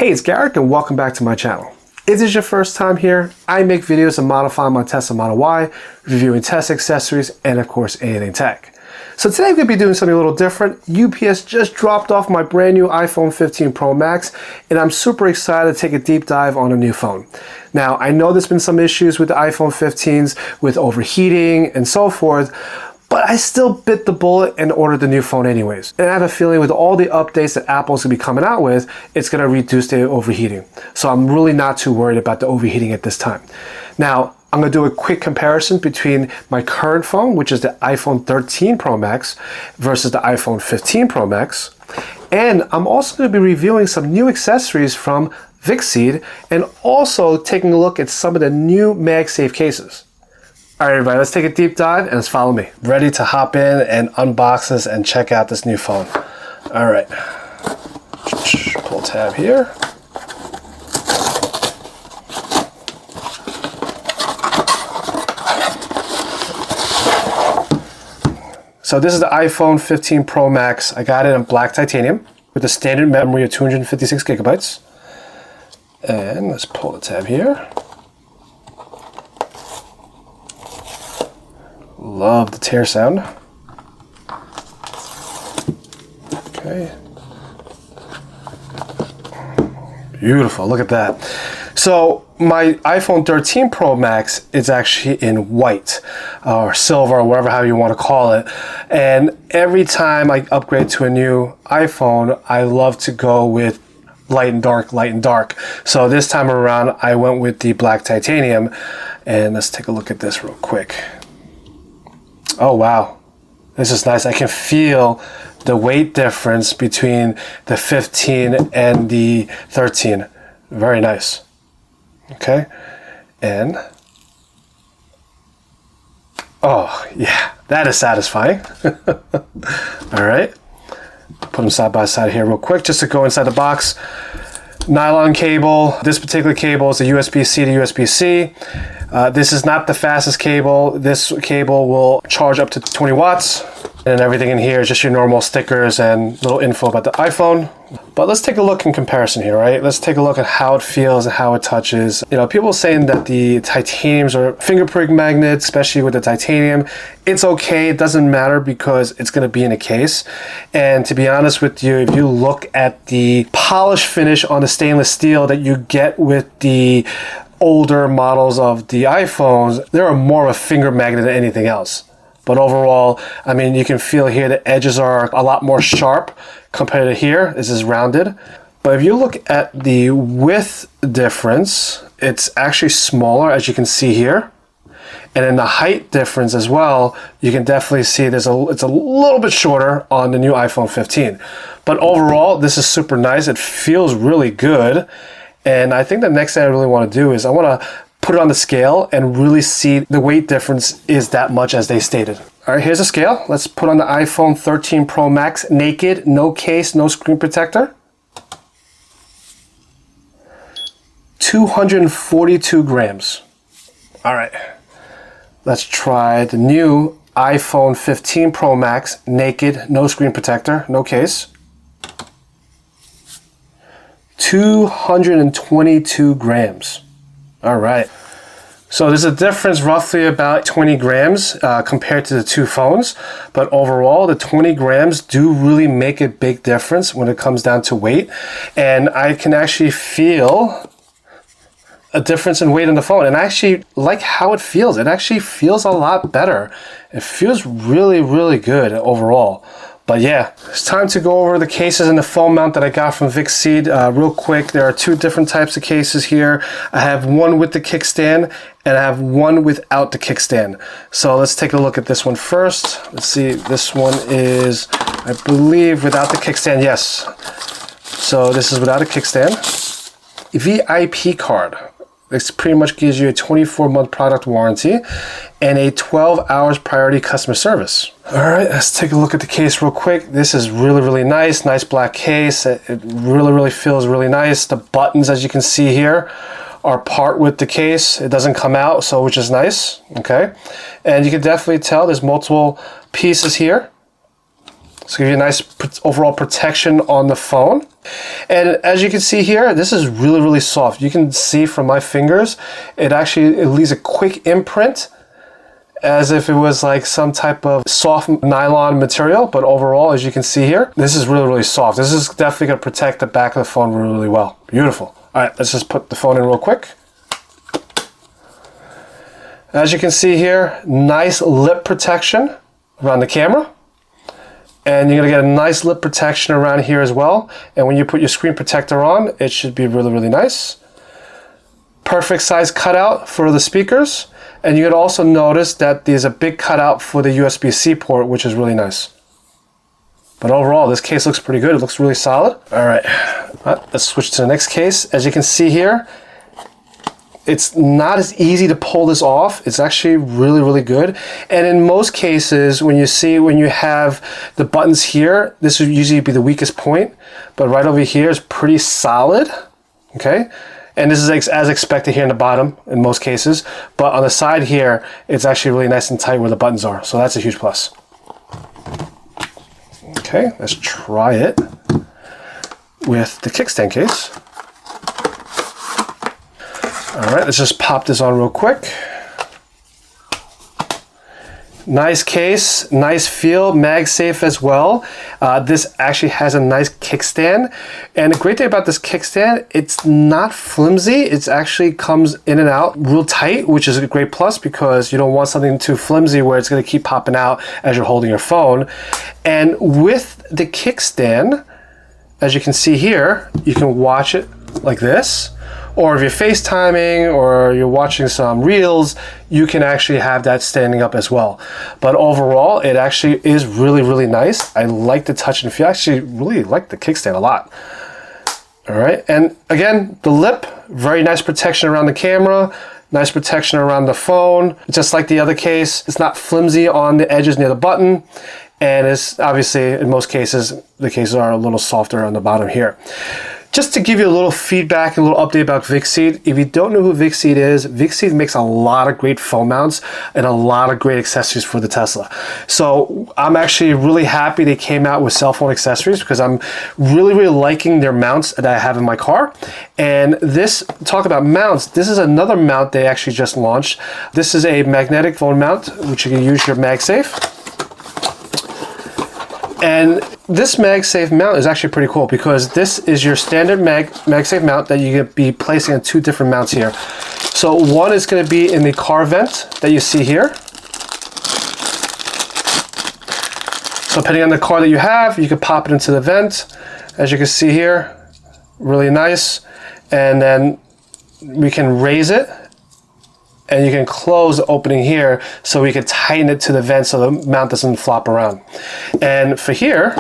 Hey, it's Garrick and welcome back to my channel. If this is your first time here, I make videos of modifying my Tesla Model Y, reviewing test accessories, and of course anything tech. So today I'm going to be doing something a little different. UPS just dropped off my brand new iPhone 15 Pro Max, and I'm super excited to take a deep dive on a new phone. Now, I know there's been some issues with the iPhone 15s with overheating and so forth, but I still bit the bullet and ordered the new phone anyways. And I have a feeling with all the updates that Apple's gonna be coming out with, it's gonna reduce the overheating. So I'm really not too worried about the overheating at this time. Now, I'm gonna do a quick comparison between my current phone, which is the iPhone 13 Pro Max, versus the iPhone 15 Pro Max. And I'm also gonna be reviewing some new accessories from VICSEED and also taking a look at some of the new MagSafe cases. All right, everybody, let's take a deep dive and let's follow me. Ready to hop in and unbox this and check out this new phone. All right, pull tab here. So this is the iPhone 15 Pro Max. I got it in black titanium with a standard memory of 256 gigabytes. And let's pull the tab here. Love the tear sound. Okay. Beautiful, look at that. So my iPhone 13 Pro Max is actually in white or silver or whatever how you want to call it. And every time I upgrade to a new iPhone, I love to go with light and dark, light and dark. So this time around, I went with the black titanium. And let's take a look at this real quick. Oh wow, this is nice. I can feel the weight difference between the 15 and the 13. Very nice. Okay, and oh yeah, that is satisfying. All right, put them side by side here real quick just to go inside the box. Nylon cable. This particular cable is a USB-C to USB-C. This is not the fastest cable. This cable will charge up to 20 watts. And everything in here is just your normal stickers and little info about the iPhone. But let's take a look in comparison here, right? Let's take a look at how it feels and how it touches. You know, people saying that the titaniums are fingerprint magnets, especially with the titanium. It's okay, it doesn't matter because it's gonna be in a case. And to be honest with you, if you look at the polish finish on the stainless steel that you get with the older models of the iPhones, they're more of a finger magnet than anything else. But overall, I mean, you can feel here the edges are a lot more sharp compared to here. This is rounded. But if you look at the width difference, it's actually smaller, as you can see here. And in the height difference as well, you can definitely see it's a little bit shorter on the new iPhone 15. But overall, this is super nice. It feels really good. And I think the next thing I really want to do is I want to put it on the scale and really see the weight difference is that much as they stated. All right, here's a scale. Let's put on the iPhone 13 Pro Max naked, no case, no screen protector. 242 grams. All right, let's try the new iPhone 15 Pro Max naked, no screen protector, no case. 222 grams. All right. So there's a difference roughly about 20 grams compared to the two phones. But overall, the 20 grams do really make a big difference when it comes down to weight. And I can actually feel a difference in weight on the phone. And I actually like how it feels. It actually feels a lot better. It feels really, really good overall. But yeah, it's time to go over the cases and the phone mount that I got from VICSEED real quick. There are two different types of cases here. I have one with the kickstand and I have one without the kickstand. So let's take a look at this one first. Let's see, this one is, I believe, without the kickstand, yes. So this is without a kickstand. VIP card. This pretty much gives you a 24-month product warranty and a 12 hours priority customer service. All right, let's take a look at the case real quick. This is really, really nice. Nice black case. It really, really feels really nice. The buttons, as you can see here, are part with the case. It doesn't come out, so which is nice, okay? And you can definitely tell there's multiple pieces here So give you a nice overall protection on the phone. And as you can see here, this is really, really soft. You can see from my fingers, it leaves a quick imprint as if it was like some type of soft nylon material. But overall, as you can see here, this is really, really soft. This is definitely going to protect the back of the phone really, really well. Beautiful. All right, let's just put the phone in real quick. As you can see here, nice lip protection around the camera. And you're going to get a nice lip protection around here as well. And when you put your screen protector on, it should be really, really nice. Perfect size cutout for the speakers. And you can also notice that there's a big cutout for the USB-C port, which is really nice. But overall, this case looks pretty good. It looks really solid. All right, let's switch to the next case. As you can see here, it's not as easy to pull this off. It's actually really, really good. And in most cases, when you have the buttons here, this would usually be the weakest point, but right over here is pretty solid, okay? And this is as expected here in the bottom in most cases, but on the side here, it's actually really nice and tight where the buttons are. So that's a huge plus. Okay, let's try it with the kickstand case. All right, let's just pop this on real quick. Nice case, nice feel, MagSafe as well. This actually has a nice kickstand. And the great thing about this kickstand, it's not flimsy. It actually comes in and out real tight, which is a great plus because you don't want something too flimsy where it's gonna keep popping out as you're holding your phone. And with the kickstand, as you can see here, you can watch it like this. Or if you're FaceTiming or you're watching some reels, you can actually have that standing up as well. But overall, it actually is really, really nice. I like the touch and feel. I actually really like the kickstand a lot. All right, and again, the lip, very nice protection around the camera, nice protection around the phone. Just like the other case, it's not flimsy on the edges near the button. And it's obviously, in most cases, the cases are a little softer on the bottom here. Just to give you a little feedback, a little update about VICSEED. If you don't know who VICSEED is, VICSEED makes a lot of great phone mounts and a lot of great accessories for the Tesla. So I'm actually really happy they came out with cell phone accessories because I'm really, really liking their mounts that I have in my car. And this, talk about mounts, this is another mount they actually just launched. This is a magnetic phone mount, which you can use your MagSafe. And this MagSafe mount is actually pretty cool because this is your standard MagSafe mount that you can be placing on two different mounts here. So one is going to be in the car vent that you see here. So depending on the car that you have, you can pop it into the vent. As you can see here, really nice. And then we can raise it. And you can close the opening here so we can tighten it to the vent so the mount doesn't flop around. And for here,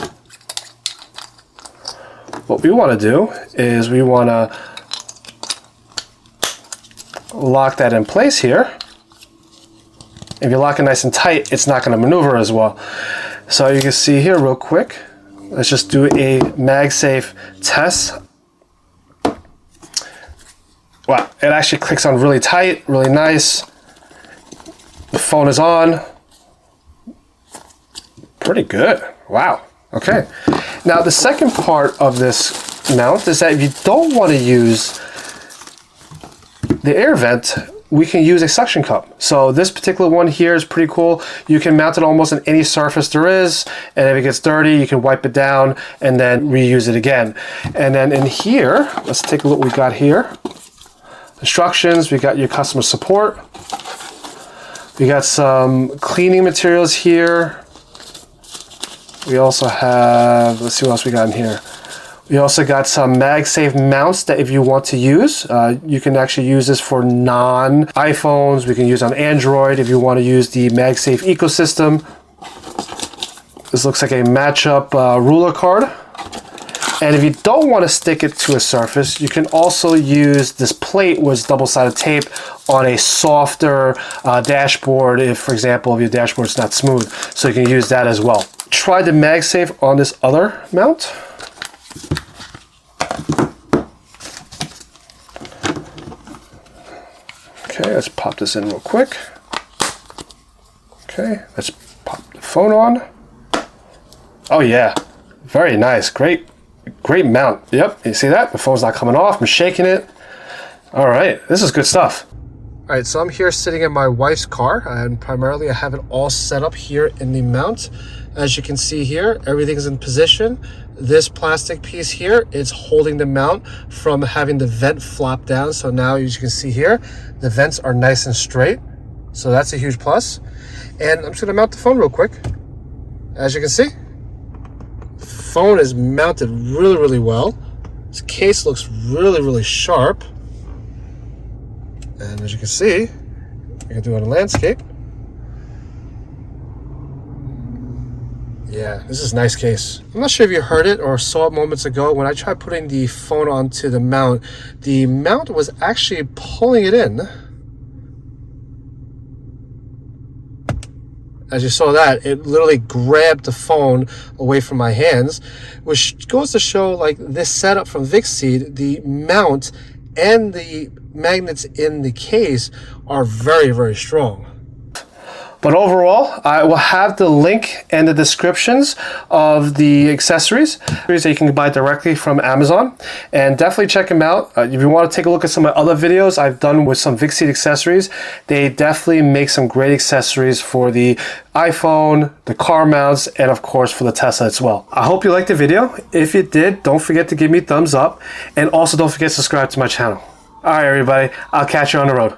what we want to do is we want to lock that in place here. If you lock it nice and tight, it's not going to maneuver as well. So you can see here real quick, let's just do a MagSafe test. Wow, it actually clicks on really tight, really nice. The phone is on. Pretty good. Wow. Okay. Now the second part of this mount is that if you don't want to use the air vent, we can use a suction cup. So this particular one here is pretty cool. You can mount it almost on any surface there is, and if it gets dirty, you can wipe it down and then reuse it again. And then in here, let's take a look what we got here. Instructions, we got your customer support. We got some cleaning materials here. We also have, let's see what else we got in here. We also got some MagSafe mounts that if you want to use, you can actually use this for non-iPhones. We can use on Android if you want to use the MagSafe ecosystem. This looks like a matchup ruler card. And if you don't want to stick it to a surface, you can also use this plate with double-sided tape on a softer dashboard if, for example, if your dashboard is not smooth. So you can use that as well. Try the MagSafe on this other mount. Okay, let's pop this in real quick. Okay, let's pop the phone on. Oh yeah, very nice. Great mount. Yep, you see that? The phone's not coming off. I'm shaking it. All right, this is good stuff. All right, so I'm here sitting in my wife's car, and primarily I have it all set up here in the mount. As you can see here, everything's in position. This plastic piece here is holding the mount from having the vent flop down. So now, as you can see here, the vents are nice and straight. So that's a huge plus. And I'm just gonna mount the phone real quick. As you can see, the phone is mounted really, really well. This case looks really, really sharp. And as you can see, I can do it on a landscape. Yeah, this is a nice case. I'm not sure if you heard it or saw it moments ago. When I tried putting the phone onto the mount was actually pulling it in. As you saw that, it literally grabbed the phone away from my hands, which goes to show, like, this setup from VICSEED, the mount and the magnets in the case are very, very strong. But overall, I will have the link in the descriptions of the accessories that you can buy directly from Amazon. And definitely check them out. If you want to take a look at some of my other videos I've done with some VICSEED accessories, they definitely make some great accessories for the iPhone, the car mounts, and of course for the Tesla as well. I hope you liked the video. If you did, don't forget to give me a thumbs up. And also don't forget to subscribe to my channel. All right, everybody. I'll catch you on the road.